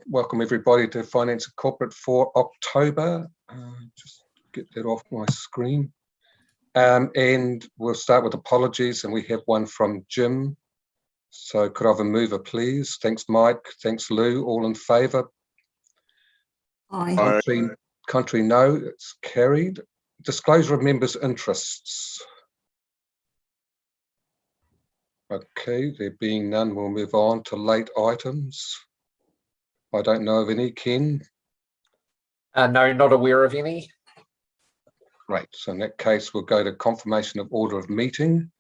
welcome everybody to Finance and Corporate for October. Just get that off my screen. And we'll start with apologies, and we have one from Jim. So could I have a mover, please? Thanks, Mike. Thanks, Lou. All in favour? Aye. Contrary, no. It's carried. Disclosure of members' interests. Okay, there being none, we'll move on to late items. I don't know of any. Ken? No, not aware of any. Great. So in that case, we'll go to confirmation of order of meeting.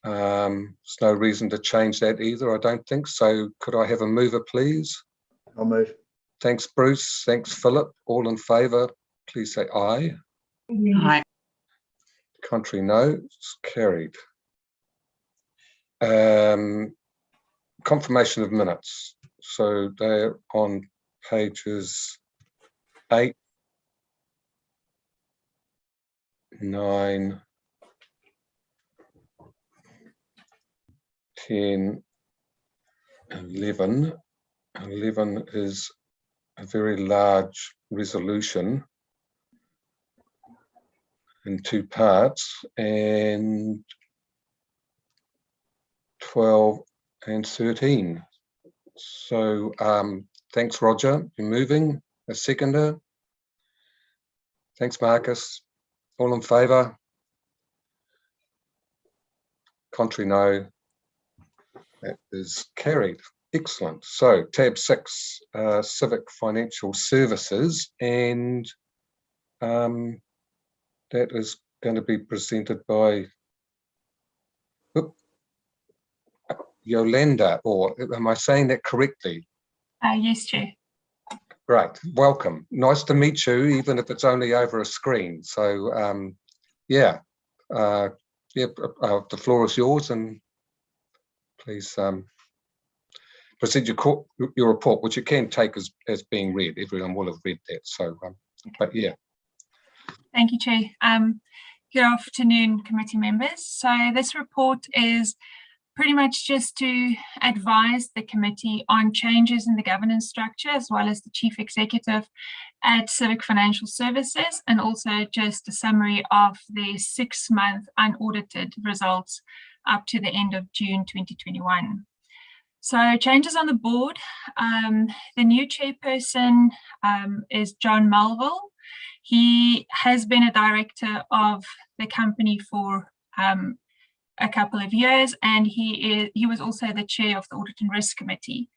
There's no reason to change that either, I don't think. So could I have a mover, please? I'll move. Thanks, Bruce. Thanks, Philip. All in favour, please say aye. Aye. Contrary, no. It's carried. Confirmation of minutes. So they're on pages 8, 9, 10, 11. 11 is a very large resolution in 2 parts, and 12 and 13. So thanks, Roger. You're moving. A seconder. Thanks, Marcus. All in favour? Contrary, no. That is carried. Excellent. So tab 6, Civic Financial Services, and that is going to be presented by Yolanda, or am I saying that correctly? Yes, Chair. Great, welcome. Nice to meet you, even if it's only over a screen. So, the floor is yours, and please present your report, which you can take as being read. Everyone will have read that. So, but yeah. Thank you, Chair. Good afternoon, committee members. So this report is pretty much just to advise the committee on changes in the governance structure, as well as the chief executive at Civic Financial Services, and also just a summary of the 6-month unaudited results up to the end of June 2021. So changes on the board. The new chairperson is John Melville. He has been a director of the company for a couple of years, and he was also the chair of the Audit and Risk Committee.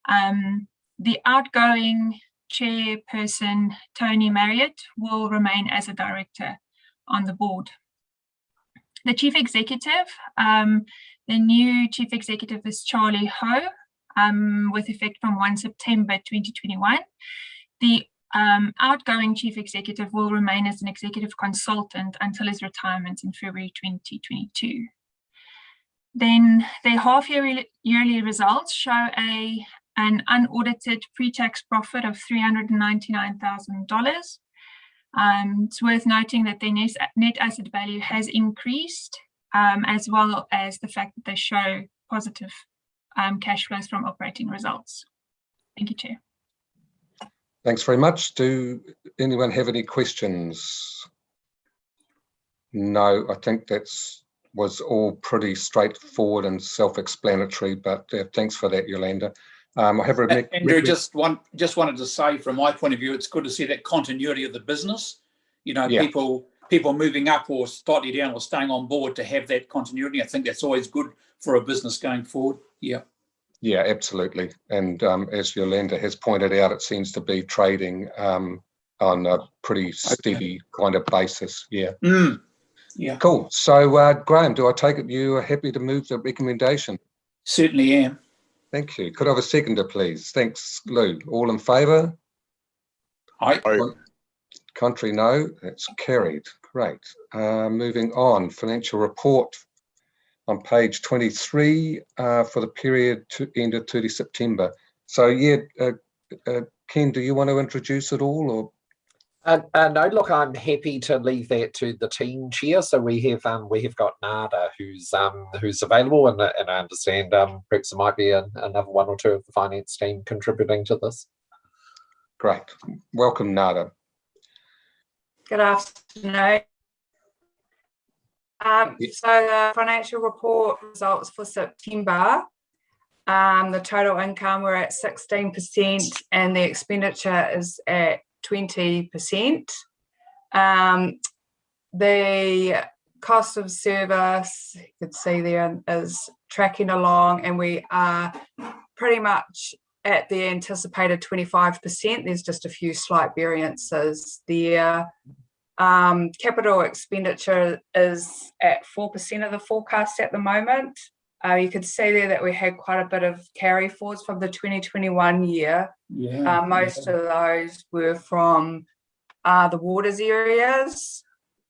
The outgoing chairperson, Tony Marriott, will remain as a director on the board. The chief executive, the new chief executive is Charlie Ho, with effect from 1 September 2021. The outgoing chief executive will remain as an executive consultant until his retirement in February 2022. Then their half-yearly results show an unaudited pre-tax profit of $399,000. It's worth noting that their net asset value has increased, as well as the fact that they show positive cash flows from operating results. Thank you, Chair. Thanks very much. Do anyone have any questions? No, I think was all pretty straightforward and self-explanatory, but thanks for that, Yolanda. I have Andrew, just wanted to say, from my point of view, it's good to see that continuity of the business. You know, yeah. people moving up or slightly down or staying on board, to have that continuity. I think that's always good for a business going forward. Yeah. Yeah, absolutely. And as Yolanda has pointed out, it seems to be trading on a pretty steady kind of basis. Yeah. Yeah. Cool. So, Graham, do I take it you are happy to move the recommendation? Certainly am. Thank you. Could I have a seconder, please? Thanks, Lou. All in favour? Aye. Contrary, no. That's carried. Great. Moving on, financial report on page 23 for the period to end of 30 September. So, yeah, Ken, do you want to introduce it all? Or No, look, I'm happy to leave that to the team chair. So we have got Nada who's available, and I understand perhaps there might be another one or two of the finance team contributing to this. Great. Welcome, Nada. Good afternoon. So the financial report results for September, the total income we're at 16% and the expenditure is at 20%. The cost of service, you could see there, is tracking along, and we are pretty much at the anticipated 25%. There's just a few slight variances there. Capital expenditure is at 4% of the forecast at the moment. You could see there that we had quite a bit of carry forwards from the 2021 year. Most of those were from the waters areas.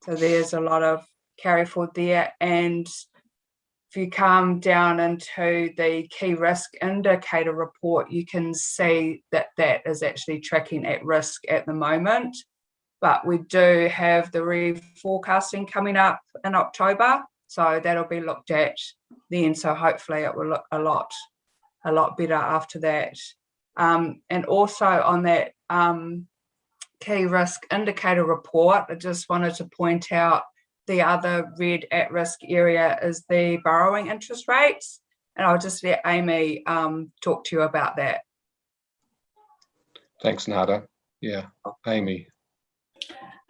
So there's a lot of carry forward there. And if you come down into the key risk indicator report, you can see that that is actually tracking at risk at the moment. But we do have the reforecasting coming up in October, so that'll be looked at then. So hopefully it will look a lot better after that. And also on that key risk indicator report, I just wanted to point out the other red at risk area is the borrowing interest rates, and I'll just let Amy talk to you about that. Thanks, Nada. Yeah, Amy.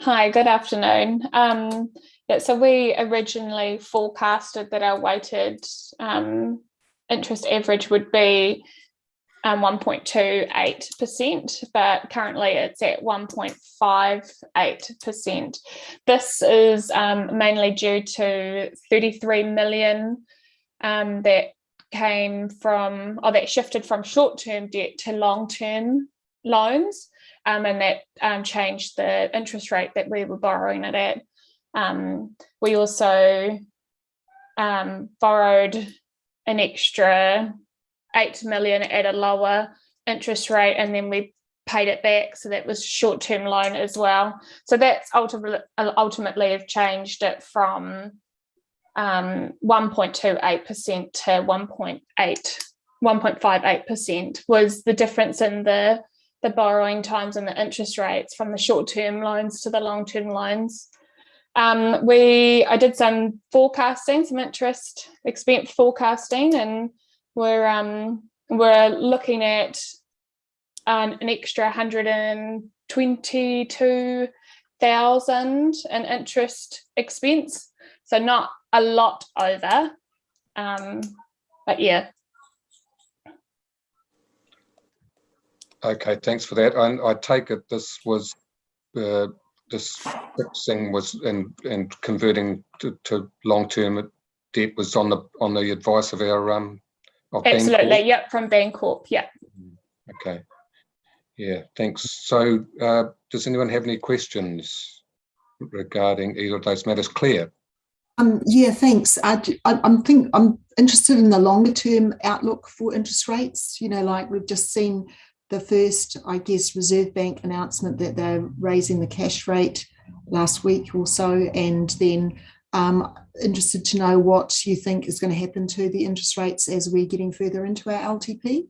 Hi, good afternoon. So we originally forecasted that our weighted interest average would be 1.28%, but currently it's at 1.58%. This is mainly due to 33 million that came from, or that shifted from short-term debt to long-term loans, and that changed the interest rate that we were borrowing it at. We also borrowed an extra 8 million at a lower interest rate, and then we paid it back, so that was short-term loan as well. So that's ultimately have changed it from 1.28% to 1.58% was the difference in the borrowing times and the interest rates from the short-term loans to the long-term loans. I did some forecasting, some interest expense forecasting, and we're looking at an extra 122,000 in interest expense, so not a lot over, but yeah. Okay, thanks for that. I take it this was this fixing was and converting to long-term debt was on the advice of our of Absolutely, Bancorp? yep, from Bancorp, yeah. Okay, yeah, thanks. So does anyone have any questions regarding either of those matters? Claire? Yeah, thanks. I'm interested in the longer term outlook for interest rates. You know, like we've just seen the first, I guess, Reserve Bank announcement that they're raising the cash rate last week or so, and then interested to know what you think is going to happen to the interest rates as we're getting further into our LTP.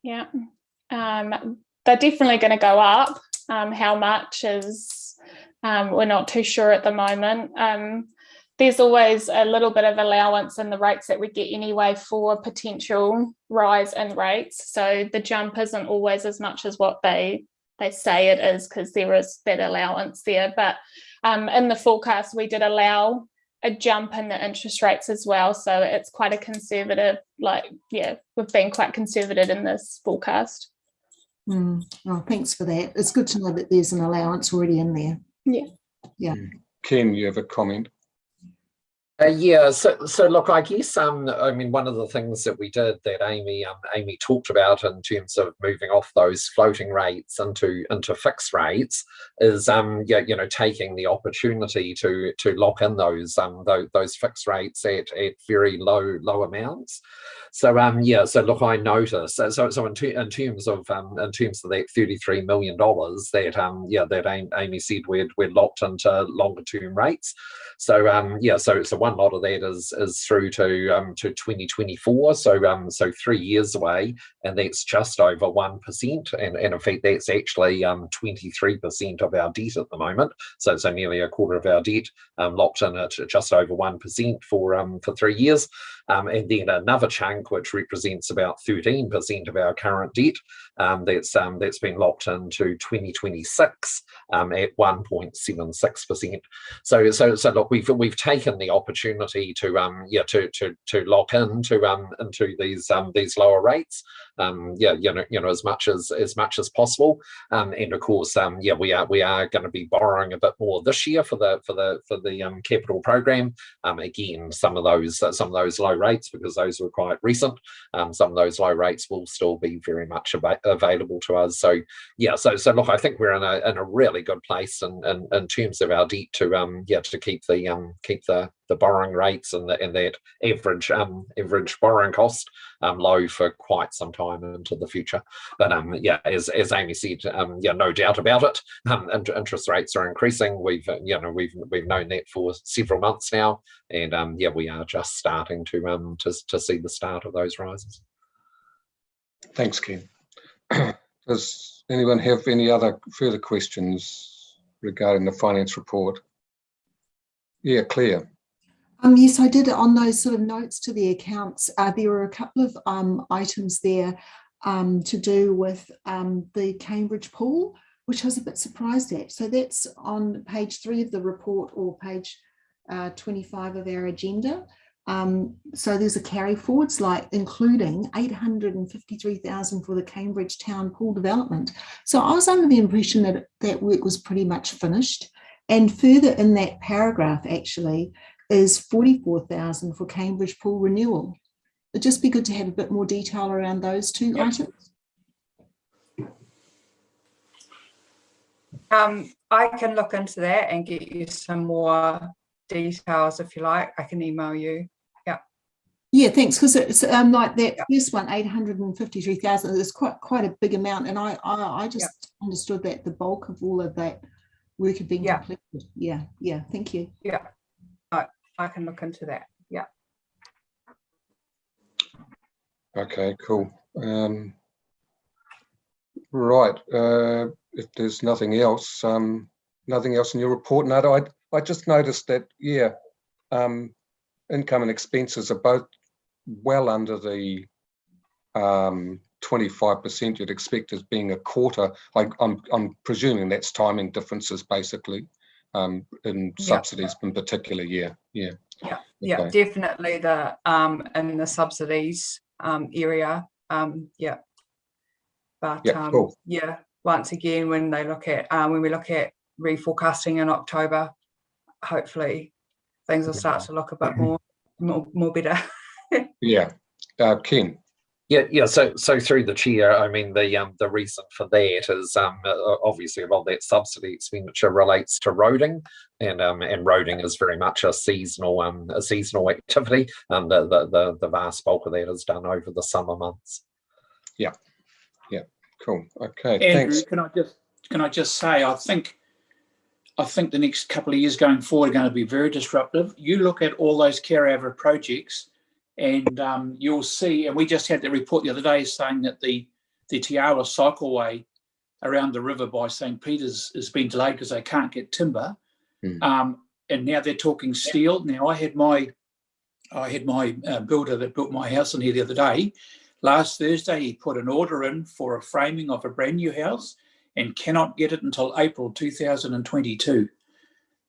Yeah, they're definitely going to go up. How much is, we're not too sure at the moment. There's always a little bit of allowance in the rates that we get anyway for potential rise in rates. So the jump isn't always as much as what they say it is, because there is that allowance there. But in the forecast, we did allow a jump in the interest rates as well. So it's quite a conservative, we've been quite conservative in this forecast. Oh, thanks for that. It's good to know that there's an allowance already in there. Yeah. Yeah. Ken, you have a comment? Yeah, so look, I guess I mean, one of the things that we did that Amy talked about in terms of moving off those floating rates into fixed rates is yeah, you know, taking the opportunity to lock in those fixed rates at very low amounts. So yeah, so look, I noticed so in terms of that $33 million that yeah, that Amy said we're locked into longer term rates. So yeah, so one lot of that is through to 2024, so 3 years away, and that's just over 1%, and in fact that's actually 23% of our debt at the moment. So nearly a quarter of our debt locked in at just over 1% for 3 years, and then another chunk which represents about 13% of our current debt that's been locked into 2026 at 1.76%. So look, we've taken the opportunity to yeah to lock into these lower rates, yeah, you know as much as possible, and of course yeah, we are going to be borrowing a bit more this year for the capital program. Again, some of those low rates, because those were quite recent, some of those low rates will still be very much available to us. So yeah, so look, I think we're in a really good place in terms of our debt to yeah, to keep the borrowing rates and that average borrowing cost low for quite some time into the future. But yeah, as Amy said, yeah, no doubt about it. Interest rates are increasing. We've known that for several months now, and yeah, we are just starting to see the start of those rises. Thanks, Ken. Does anyone have any other further questions regarding the finance report? Yeah, Claire. Yes, I did. On those sort of notes to the accounts, there were a couple of items there to do with the Cambridge pool, which I was a bit surprised at. So that's on page 3 of the report, or page 25 of our agenda. So there's a carry forwards, like including 853,000 for the Cambridge Town pool development. So I was under the impression that that work was pretty much finished. And further in that paragraph actually is 44,000 for Cambridge pool renewal. It'd just be good to have a bit more detail around those two items. I can look into that and get you some more details if you like. I can email you. Yeah, thanks. Because it's like that first one, 853,000, is quite a big amount, and I just understood that the bulk of all of that work had been completed. Yeah. Thank you. Yeah, I can look into that. Yeah. Okay, cool. Right. If there's nothing else in your report, Nada, I just noticed that income and expenses are both well under the 25% you'd expect as being a quarter. I'm presuming that's timing differences basically, in subsidies in particular. Yeah, okay. Definitely the in the subsidies area. But cool. Yeah, once again, when we look at reforecasting in October, hopefully things will start to look a bit more better. Yeah, Ken. Yeah. So through the chair, I mean, the reason for that is obviously a lot of that subsidy expenditure relates to roading, and roading is very much a seasonal activity, and the vast bulk of that is done over the summer months. Yeah. Cool. Okay. Andrew, thanks. Can I just say, I think the next couple of years going forward are going to be very disruptive. You look at all those carryover projects, and you'll see, and we just had the report the other day saying that the Te Awa cycleway around the river by St. Peter's has been delayed because they can't get timber. And now they're talking steel. Now I had my builder that built my house in here the other day. Last Thursday, he put an order in for a framing of a brand new house and cannot get it until April 2022.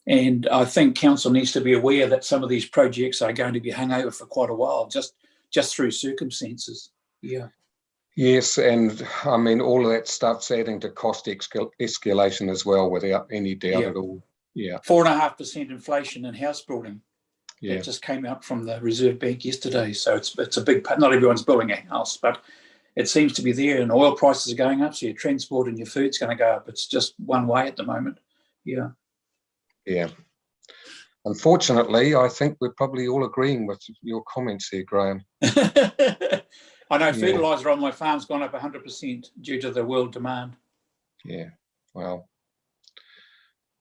And I think council needs to be aware that some of these projects are going to be hung over for quite a while, just through circumstances. Yeah. Yes, and I mean, all of that stuff's adding to cost escalation as well, without any doubt at all. Yeah. 4.5% inflation in house building. Yeah. It just came out from the Reserve Bank yesterday. So it's a big, not everyone's building a house, but it seems to be there, and oil prices are going up. So your transport and your food's going to go up. It's just one way at the moment. Yeah. Yeah. Unfortunately, I think we're probably all agreeing with your comments here, Graham. I know Yeah. fertiliser on my farm's gone up 100% due to the world demand. Yeah, well,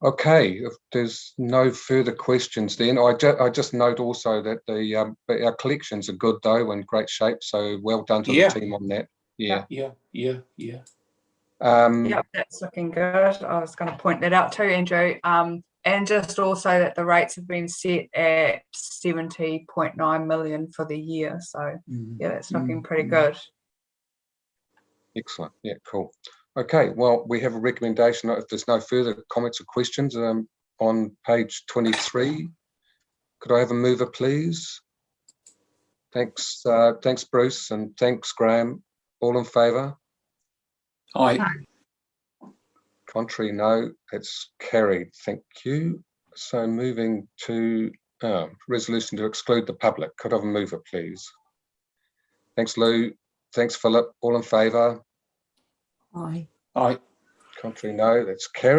okay. If there's no further questions, then I just note also that our collections are good though, in great shape. So well done to Yeah. the team on that. Yeah. Yeah. Yep, that's looking good. I was going to point that out too, Andrew. And just also that the rates have been set at 70.9 million for the year. So yeah, that's looking pretty good. Excellent. Yeah, cool. Okay, well, we have a recommendation. If there's no further comments or questions, on page 23, could I have a mover, please? Thanks, thanks, Bruce, and thanks, Graham. All in favour? Aye. Contrary, no. It's carried. Thank you. So moving to resolution to exclude the public. Could I have a mover, please? Thanks, Lou. Thanks, Philip. All in favour? Aye. Aye. Contrary, no. That's carried.